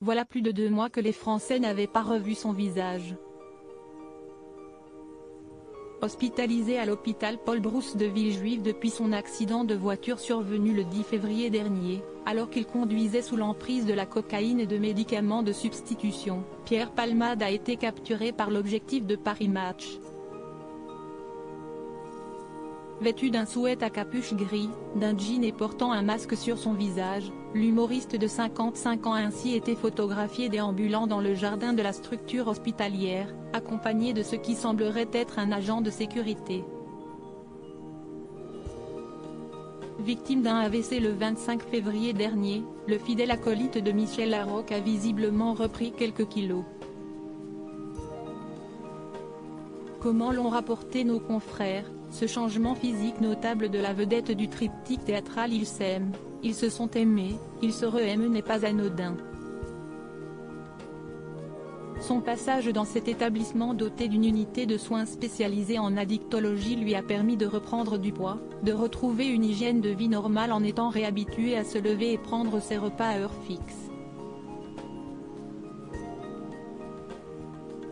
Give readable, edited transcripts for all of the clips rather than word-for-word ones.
Voilà plus de 2 mois que les Français n'avaient pas revu son visage. Hospitalisé à l'hôpital Paul Brousse de Villejuif depuis son accident de voiture survenu le 10 février dernier, alors qu'il conduisait sous l'emprise de la cocaïne et de médicaments de substitution, Pierre Palmade a été capturé par l'objectif de Paris Match. Vêtu d'un sweat à capuche gris, d'un jean et portant un masque sur son visage, l'humoriste de 55 ans a ainsi été photographié déambulant dans le jardin de la structure hospitalière, accompagné de ce qui semblerait être un agent de sécurité. Victime d'un AVC le 25 février dernier, le fidèle acolyte de Michel Larocque a visiblement repris quelques kilos. Comment l'ont rapporté nos confrères, ce changement physique notable de la vedette du triptyque théâtral Ils s'aiment, ils se sont aimés, ils se re-aiment n'est pas anodin. Son passage dans cet établissement doté d'une unité de soins spécialisée en addictologie lui a permis de reprendre du poids, de retrouver une hygiène de vie normale en étant réhabitué à se lever et prendre ses repas à heure fixe.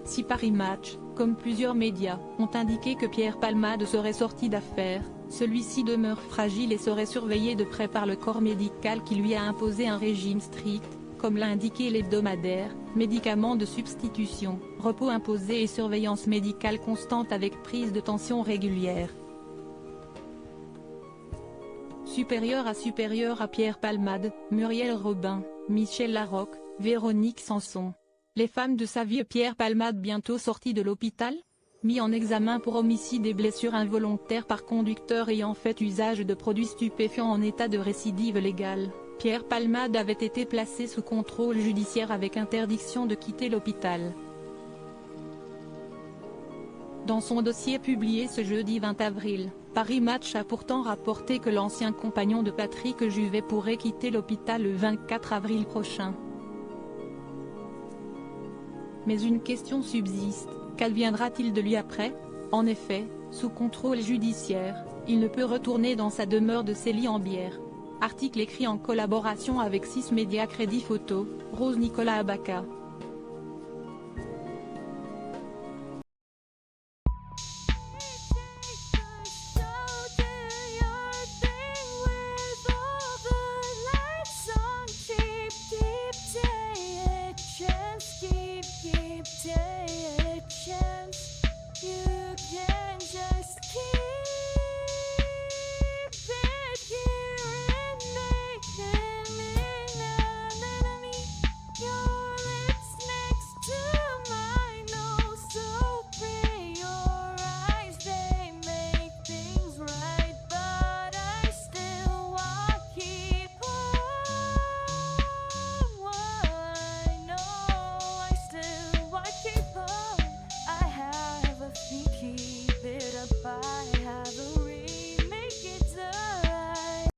Si Paris Match, comme plusieurs médias, ont indiqué que Pierre Palmade serait sorti d'affaire, celui-ci demeure fragile et serait surveillé de près par le corps médical qui lui a imposé un régime strict, comme l'a indiqué l'hebdomadaire, médicaments de substitution, repos imposé et surveillance médicale constante avec prise de tension régulière. Supérieur à Pierre Palmade, Muriel Robin, Michel Larocque, Véronique Sanson. Les femmes de sa vie. Pierre Palmade bientôt sorti de l'hôpital? Mis en examen pour homicide et blessures involontaires par conducteur ayant fait usage de produits stupéfiants en état de récidive légale, Pierre Palmade avait été placé sous contrôle judiciaire avec interdiction de quitter l'hôpital. Dans son dossier publié ce jeudi 20 avril, Paris Match a pourtant rapporté que l'ancien compagnon de Patrick Juvet pourrait quitter l'hôpital le 24 avril prochain. Mais une question subsiste, qu'adviendra-t-il de lui après? En effet, sous contrôle judiciaire, il ne peut retourner dans sa demeure de Célie-en-Bière. Article écrit en collaboration avec 6 médias Crédit Photo, Rose Nicolas Abaca.